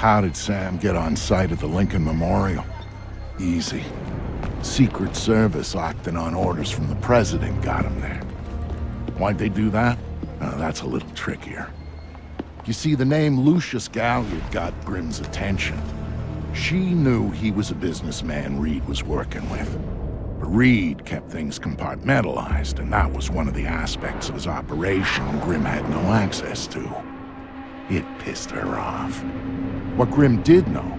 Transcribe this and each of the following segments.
How did Sam get on site at the Lincoln Memorial? Easy. Secret Service acting on orders from the president got him there. Why'd they do that? That's a little trickier. You see, the name Lucius Galliard got Grimm's attention. She knew he was a businessman Reed was working with. But Reed kept things compartmentalized, and that was one of the aspects of his operation Grimm had no access to. It pissed her off. What Grimm did know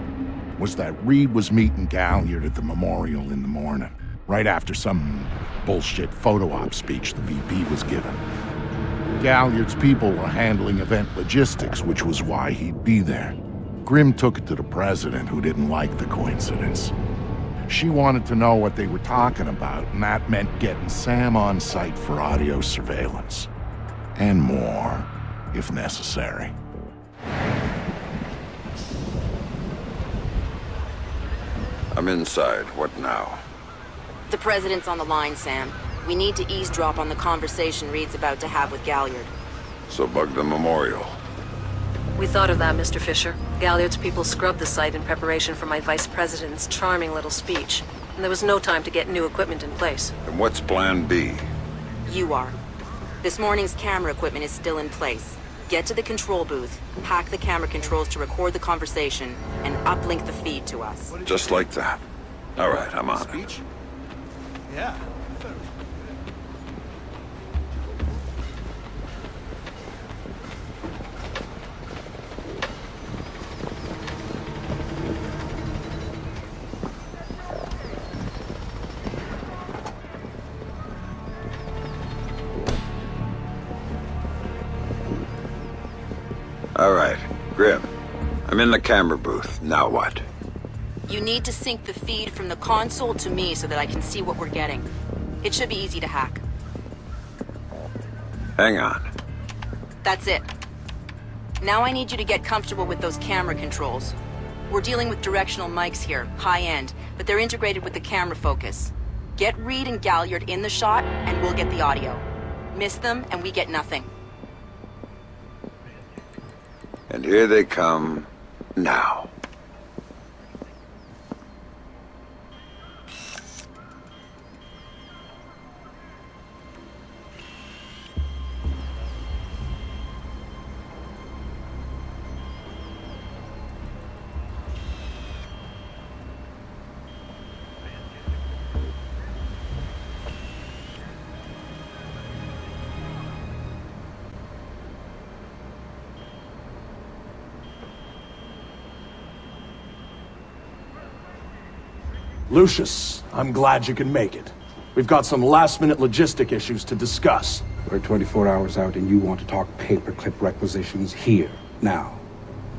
was that Reed was meeting Galliard at the memorial in the morning, right after some bullshit photo op speech the VP was giving. Galliard's people were handling event logistics, which was why he'd be there. Grimm took it to the president, who didn't like the coincidence. She wanted to know what they were talking about, and that meant getting Sam on site for audio surveillance. And more, if necessary. I'm inside. What now? The president's on the line, Sam. We need to eavesdrop on the conversation Reed's about to have with Galliard. So bug the memorial. We thought of that, Mr. Fisher. Galliard's people scrubbed the site in preparation for my vice president's charming little speech, and there was no time to get new equipment in place. And what's plan B? You are. This morning's camera equipment is still in place. Get to the control booth, hack the camera controls to record the conversation, and uplink the feed to us. Just like that. All right, I'm on it. Yeah. All right, Grimm. I'm in the camera booth. Now what? You need to sync the feed from the console to me so that I can see what we're getting. It should be easy to hack. Hang on. That's it. Now I need you to get comfortable with those camera controls. We're dealing with directional mics here, high-end, but they're integrated with the camera focus. Get Reed and Galliard in the shot, and we'll get the audio. Miss them, and we get nothing. And here they come now. Lucius, I'm glad you can make it. We've got some last-minute logistic issues to discuss. We're 24 hours out and you want to talk paperclip requisitions here, now.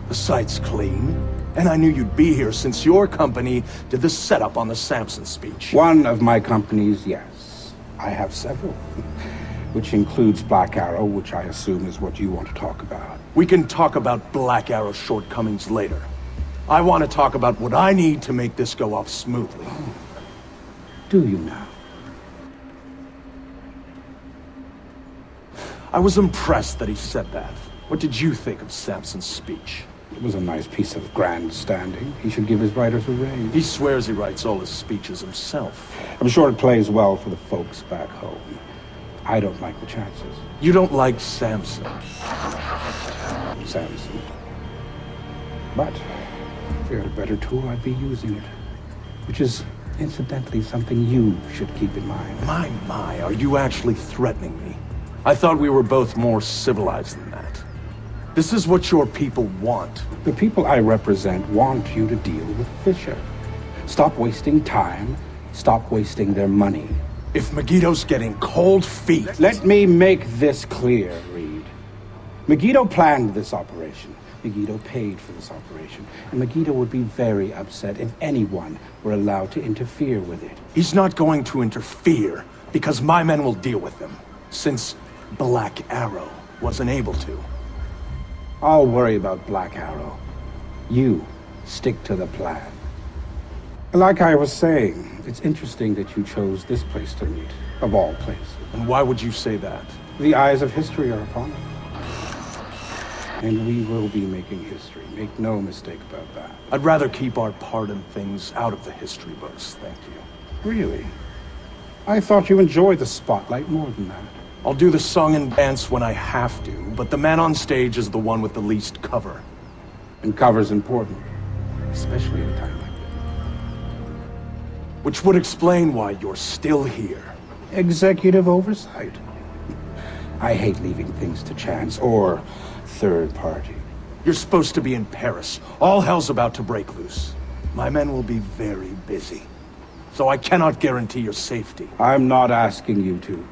The site's clean, and I knew you'd be here since your company did the setup on the Samson speech. One of my companies, yes. I have several. Which includes Black Arrow, which I assume is what you want to talk about. We can talk about Black Arrow's shortcomings later. I want to talk about what I need to make this go off smoothly. Oh. Do you now? I was impressed that he said that. What did you think of Samson's speech? It was a nice piece of grandstanding. He should give his writers a raise. He swears he writes all his speeches himself. I'm sure it plays well for the folks back home. I don't like the chances. You don't like Samson? Samson. But if we had a better tool, I'd be using it. Which is, incidentally, something you should keep in mind. My, are you actually threatening me? I thought we were both more civilized than that. This is what your people want. The people I represent want you to deal with Fisher. Stop wasting time. Stop wasting their money. If Megiddo's getting cold feet... Let me make this clear, Reed. Megiddo planned this operation. Megiddo paid for this operation. And Megiddo would be very upset if anyone were allowed to interfere with it. He's not going to interfere, because my men will deal with them, since Black Arrow wasn't able to. I'll worry about Black Arrow. You stick to the plan. Like I was saying, it's interesting that you chose this place to meet, of all places. And why would you say that? The eyes of history are upon it. And we will be making history. Make no mistake about that. I'd rather keep our part in things out of the history books, thank you. Really? I thought you enjoyed the spotlight more than that. I'll do the song and dance when I have to, but the man on stage is the one with the least cover. And cover's important. Especially at a time like this. Which would explain why you're still here. Executive oversight. I hate leaving things to chance or third party. You're supposed to be in Paris. All hell's about to break loose. My men will be very busy. So I cannot guarantee your safety. I'm not asking you to.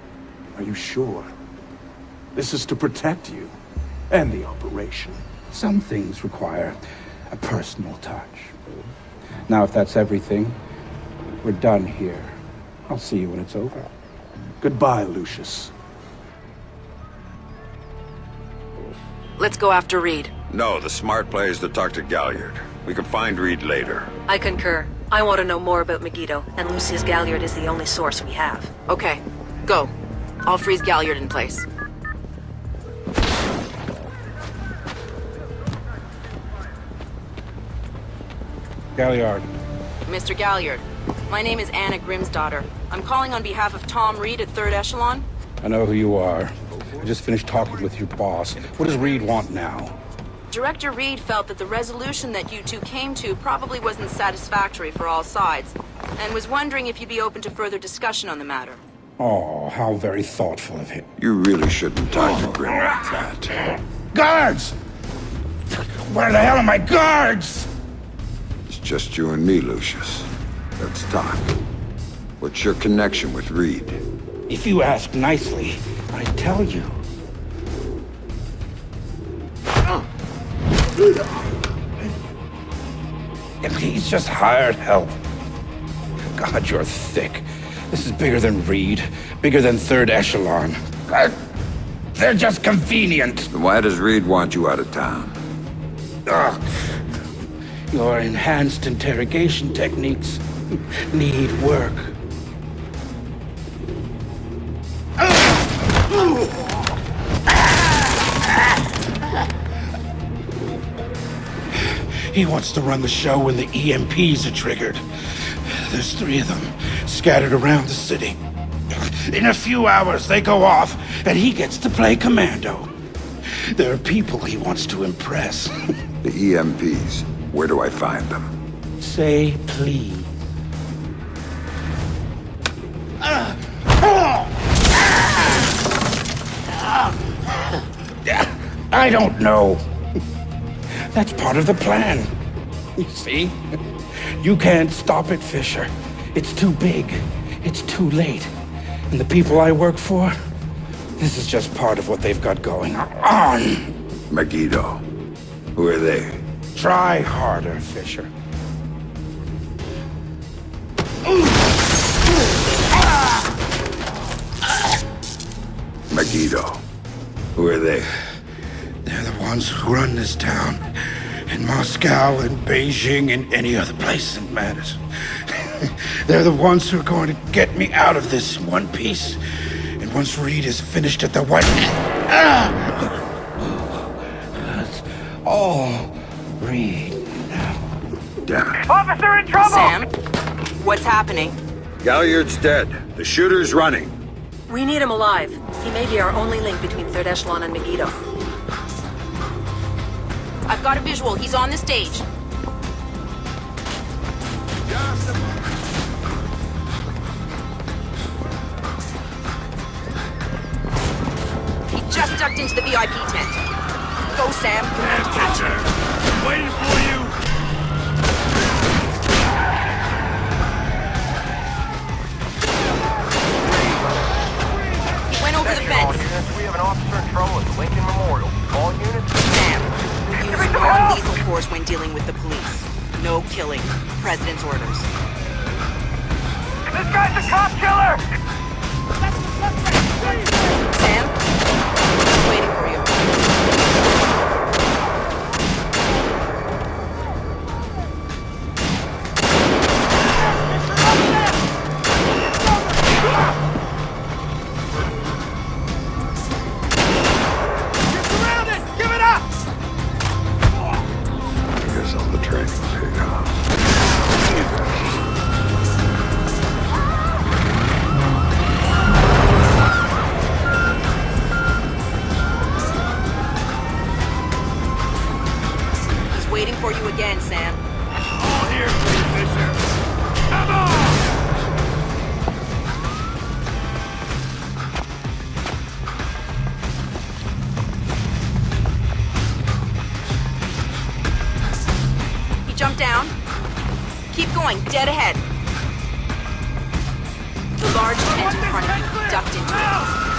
Are you sure? This is to protect you and the operation. Some things require a personal touch. Now, if that's everything, we're done here. I'll see you when it's over. Goodbye, Lucius. Let's go after Reed. No, the smart play is to talk to Galliard. We can find Reed later. I concur. I want to know more about Megiddo, and Lucius Galliard is the only source we have. Okay, go. I'll freeze Galliard in place. Galliard. Mr. Galliard, my name is Anna Grimsdottir. I'm calling on behalf of Tom Reed at 3rd Echelon. I know who you are. I just finished talking with your boss. What does Reed want now? Director Reed felt that the resolution that you two came to probably wasn't satisfactory for all sides, and was wondering if you'd be open to further discussion on the matter. Oh, how very thoughtful of him. You really shouldn't talk to Grim like that. Guards! Where the hell are my guards? It's just you and me, Lucius. Let's talk. What's your connection with Reed? If you ask nicely, I tell you. He's just hired help. God, you're thick. This is bigger than Reed, bigger than 3rd Echelon. They're just convenient. Then why does Reed want you out of town? Your enhanced interrogation techniques need work. He wants to run the show when the EMPs are triggered. There's 3 of them scattered around the city. In a few hours, they go off, and he gets to play commando. There are people he wants to impress. The EMPs. Where do I find them? Say please. I don't know. That's part of the plan. You see? You can't stop it, Fisher. It's too big. It's too late. And the people I work for, this is just part of what they've got going on. Megiddo. Who are they? Try harder, Fisher. Megiddo. Who are they? They're the ones who run this town. In Moscow and Beijing and any other place that matters. They're the ones who are going to get me out of this in one piece. And once Reed is finished at the White... That's all Reed now. Damn it. Officer in trouble! Sam, what's happening? Galliard's dead. The shooter's running. We need him alive. He may be our only link between 3rd Echelon and Megiddo. I've got a visual. He's on the stage. He just ducked into the VIP tent. Go, Sam. You're going to catch him. Waiting for you! He went over the fence. We have an officer in trouble at the Lincoln Memorial. All units... Sam, use non-lethal force when dealing with the police. No killing. President's orders. This guy's a cop killer! Sam, he's waiting for you. You're surrounded! Give it up! Jump down. Keep going, dead ahead. The large tent in front of you. Ducked into it.